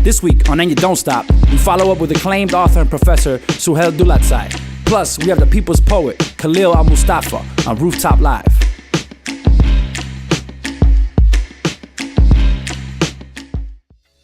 This week on And You Don't Stop, we follow up with acclaimed author and professor Sohail Daulatzai. Plus, we have the people's poet, Kahlil Almustafa, on Rooftop Live.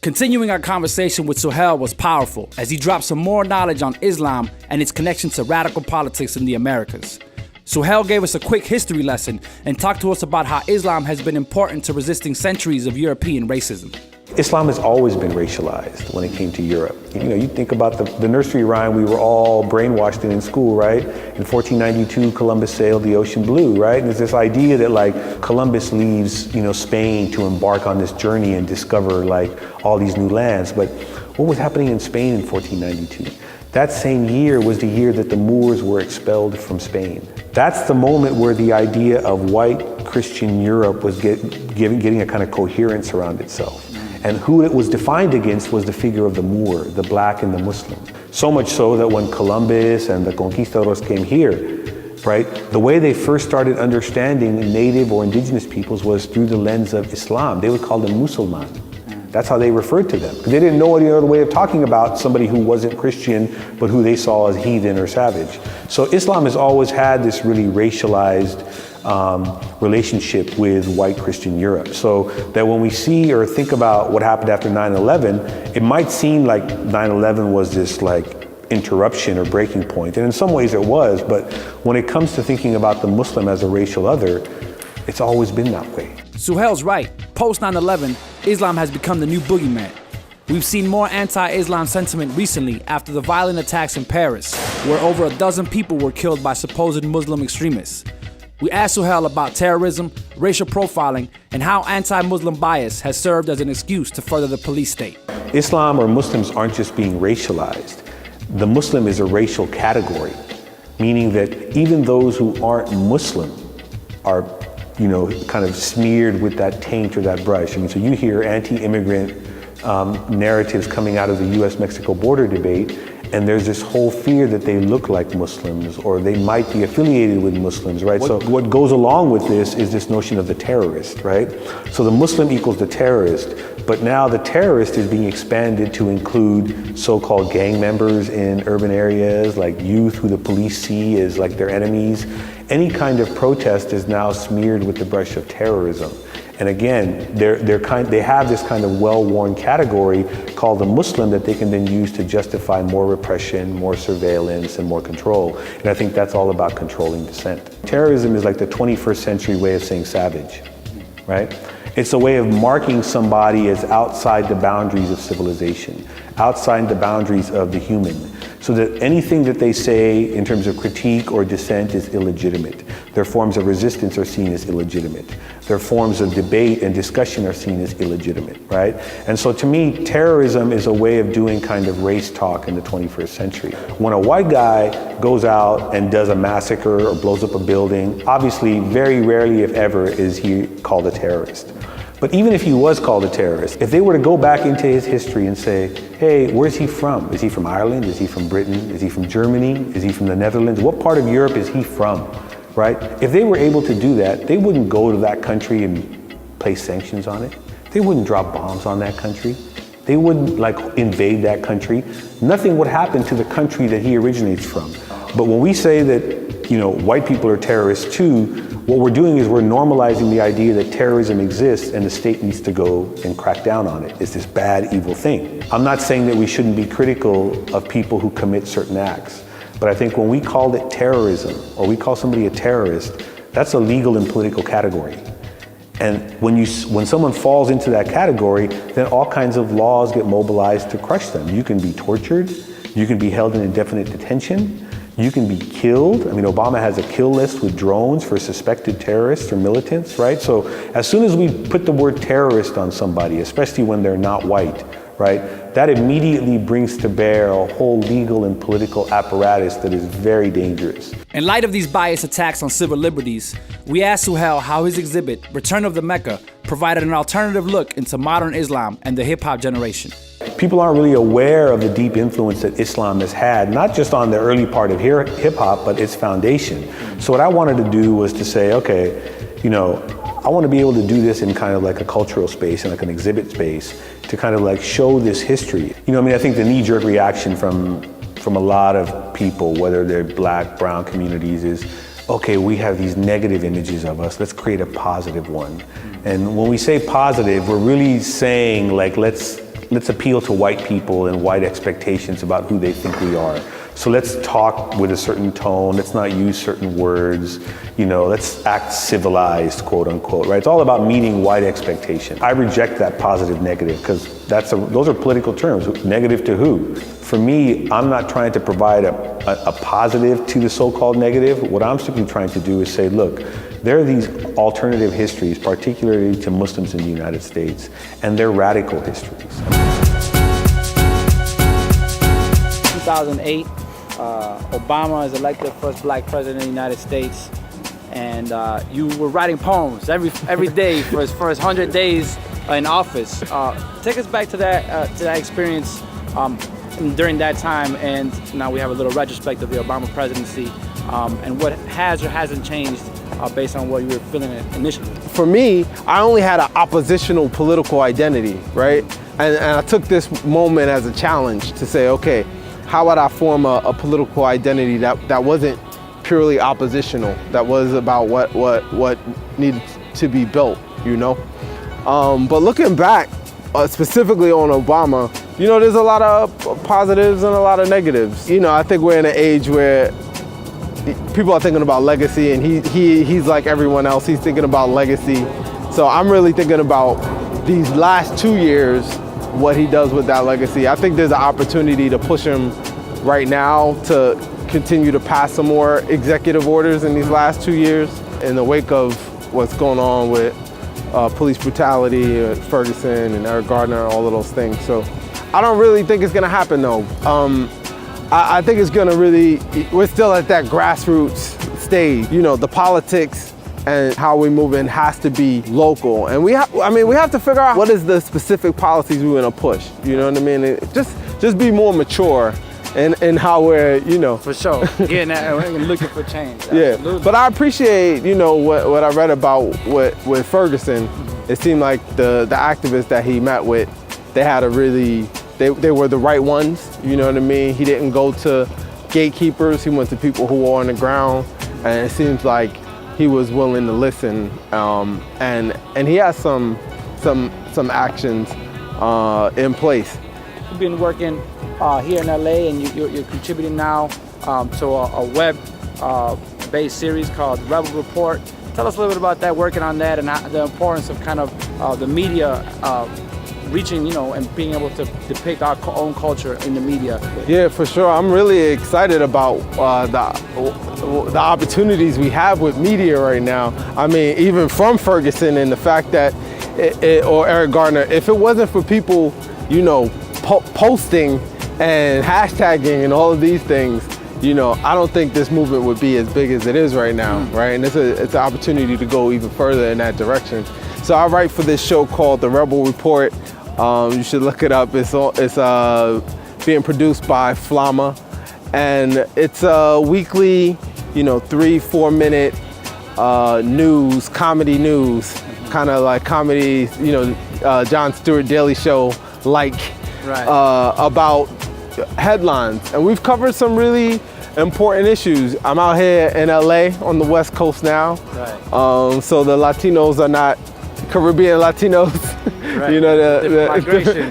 Continuing our conversation with Sohail was powerful as he dropped some more knowledge on Islam and its connection to radical politics in the Americas. Sohail gave us a quick history lesson and talked to us about how Islam has been important to resisting centuries of European racism. Islam has always been racialized when it came to Europe. You think about the nursery rhyme we were all brainwashed in school, right? In 1492, Columbus sailed the ocean blue, right? And there's this idea that like Columbus leaves, Spain to embark on this journey and discover like all these new lands. But what was happening in Spain in 1492? That same year was the year that the Moors were expelled from Spain. That's the moment where the idea of white Christian Europe was getting a kind of coherence around itself. And who it was defined against was the figure of the Moor, the black and the Muslim. So much so that when Columbus and the conquistadors came here, right, the way they first started understanding native or indigenous peoples was through the lens of Islam. They would call them Musulman. That's how they referred to them. They didn't know any other way of talking about somebody who wasn't Christian, but who they saw as heathen or savage. So Islam has always had this really racialized relationship with white Christian Europe. So that when we see or think about what happened after 9/11, it might seem like 9/11 was this like interruption or breaking point. And in some ways it was, but when it comes to thinking about the Muslim as a racial other, it's always been that way. Sohail's right. Post 9/11, Islam has become the new boogeyman. We've seen more anti-Islam sentiment recently after the violent attacks in Paris, where over a dozen people were killed by supposed Muslim extremists. We asked Sohail about terrorism, racial profiling, and how anti-Muslim bias has served as an excuse to further the police state. Islam or Muslims aren't just being racialized. The Muslim is a racial category, meaning that even those who aren't Muslim are kind of smeared with that taint or that brush. So you hear anti-immigrant narratives coming out of the US-Mexico border debate, and there's this whole fear that they look like Muslims or they might be affiliated with Muslims, right? So what goes along with this is this notion of the terrorist, right? So the Muslim equals the terrorist, but now the terrorist is being expanded to include so-called gang members in urban areas, like youth who the police see as like their enemies. Any kind of protest is now smeared with the brush of terrorism. And again, they have this kind of well-worn category called the Muslim that they can then use to justify more repression, more surveillance, and more control. And I think that's all about controlling dissent. Terrorism is like the 21st century way of saying savage, right? It's a way of marking somebody as outside the boundaries of civilization, outside the boundaries of the human, so that anything that they say in terms of critique or dissent is illegitimate. Their forms of resistance are seen as illegitimate. Their forms of debate and discussion are seen as illegitimate, right? And so to me, terrorism is a way of doing kind of race talk in the 21st century. When a white guy goes out and does a massacre or blows up a building, obviously very rarely, if ever, is he called a terrorist. But even if he was called a terrorist, if they were to go back into his history and say, hey, where's he from? Is he from Ireland? Is he from Britain? Is he from Germany? Is he from the Netherlands? What part of Europe is he from, right? If they were able to do that, they wouldn't go to that country and place sanctions on it. They wouldn't drop bombs on that country. They wouldn't invade that country. Nothing would happen to the country that he originates from. But when we say that, white people are terrorists too, what we're doing is we're normalizing the idea that terrorism exists and the state needs to go and crack down on it. It's this bad, evil thing. I'm not saying that we shouldn't be critical of people who commit certain acts, but I think when we call it terrorism or we call somebody a terrorist, that's a legal and political category. And when someone falls into that category, then all kinds of laws get mobilized to crush them. You can be tortured, you can be held in indefinite detention, you can be killed. Obama has a kill list with drones for suspected terrorists or militants, right? So as soon as we put the word terrorist on somebody, especially when they're not white, right, that immediately brings to bear a whole legal and political apparatus that is very dangerous. In light of these biased attacks on civil liberties, we asked Sohail how his exhibit, Return of the Mecca, provided an alternative look into modern Islam and the hip-hop generation. People aren't really aware of the deep influence that Islam has had, not just on the early part of hip-hop, but its foundation. So what I wanted to do was to say, okay, I want to be able to do this in kind of like a cultural space and like an exhibit space to kind of like show this history. You know, I mean, I think the knee-jerk reaction from a lot of people, whether they're black, brown communities, is, okay, we have these negative images of us, let's create a positive one. And when we say positive, we're really saying like, let's appeal to white people and white expectations about who they think we are. So let's talk with a certain tone, let's not use certain words, you know, let's act civilized, quote unquote, right? It's all about meeting white expectation. I reject that positive negative, because those are political terms. Negative to who? For me, I'm not trying to provide a positive to the so-called negative. What I'm simply trying to do is say, look, there are these alternative histories, particularly to Muslims in the United States, and they're radical histories. 2008, Obama is elected first black president of the United States, and you were writing poems every day for his first 100 days in office. Take us back to that experience during that time, and now we have a little retrospect of the Obama presidency, and what has or hasn't changed based on what you were feeling initially. For me, I only had an oppositional political identity, right? And I took this moment as a challenge to say, okay, how would I form a political identity that wasn't purely oppositional, that was about what needed to be built, you know? But looking back, specifically on Obama, you know, there's a lot of positives and a lot of negatives. You know, I think we're in an age where people are thinking about legacy, and he's like everyone else, he's thinking about legacy. So I'm really thinking about these last 2 years, what he does with that legacy. I think there's an opportunity to push him right now to continue to pass some more executive orders in these last 2 years in the wake of what's going on with police brutality at Ferguson and Eric Garner and all of those things. So I don't really think it's gonna happen though. I think it's gonna we're still at that grassroots stage. You know, the politics and how we move in has to be local. And we have to figure out what is the specific policies we're gonna push. You know what I mean? Just be more mature in how we're, you know. For sure, getting that and looking for change. Yeah, Absolutely. but I appreciate, you know, what I read about with Ferguson. It seemed like the activists that he met with, they had they were the right ones, you know what I mean? He didn't go to gatekeepers, he went to people who were on the ground, and it seems like he was willing to listen, and he has some actions in place. You've been working here in LA, and you're contributing now to a web-based series called Rebel Report. Tell us a little bit about that, working on that, and the importance of kind of the media reaching, you know, and being able to depict our own culture in the media. Yeah, for sure. I'm really excited about the opportunities we have with media right now. I mean, even from Ferguson, and the fact that, or Eric Garner, if it wasn't for people, you know, posting and hashtagging and all of these things, you know, I don't think this movement would be as big as it is right now, right? And it's an opportunity to go even further in that direction. So I write for this show called The Rebel Report. You should look it up. It's being produced by Flama, and it's a weekly, you know, 3-4 minute news, comedy news, kind of like comedy, you know, Jon Stewart Daily Show, like, right. About headlines. And we've covered some really important issues. I'm out here in LA on the West Coast now. Right. So the Latinos are not Caribbean Latinos, right. You know,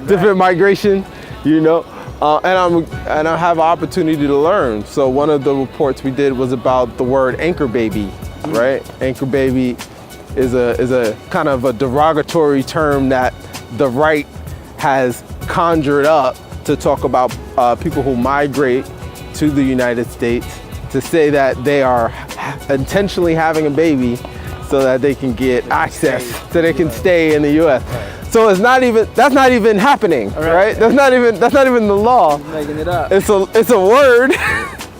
different migration, you know, and I have an opportunity to learn. So one of the reports we did was about the word anchor baby, right? Anchor baby is a kind of a derogatory term that the right has conjured up to talk about people who migrate to the United States, to say that they are intentionally having a baby so that they can get access, so they can stay in the U.S. Right. So that's not even happening, right? That's not even the law. Making it up. It's a word,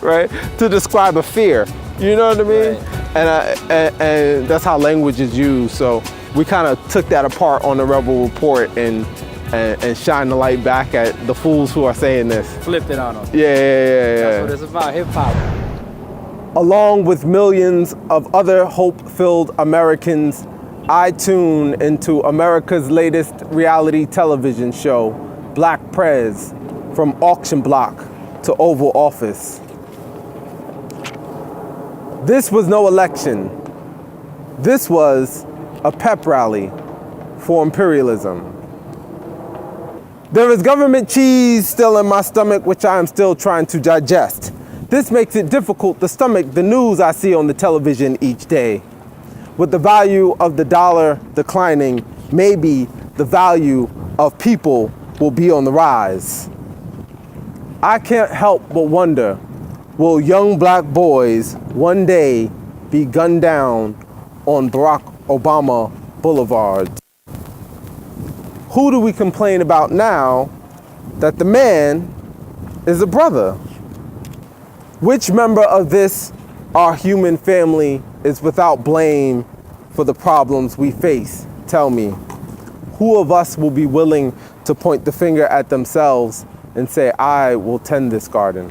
right, to describe a fear. You know what I mean? Right. And that's how language is used. So we kind of took that apart on the Rebel Report and shine the light back at the fools who are saying this. Flipped it on them. Yeah. That's what it's about, hip hop. Along with millions of other hope-filled Americans, I tune into America's latest reality television show, Black Prez, from auction block to Oval Office. This was no election. This was a pep rally for imperialism. There is government cheese still in my stomach, which I am still trying to digest. This makes it difficult to stomach the news I see on the television each day. With the value of the dollar declining, maybe the value of people will be on the rise. I can't help but wonder, will young black boys one day be gunned down on Barack Obama Boulevard? Who do we complain about now that the man is a brother? Which member of this, our human family, is without blame for the problems we face? Tell me, who of us will be willing to point the finger at themselves and say, I will tend this garden?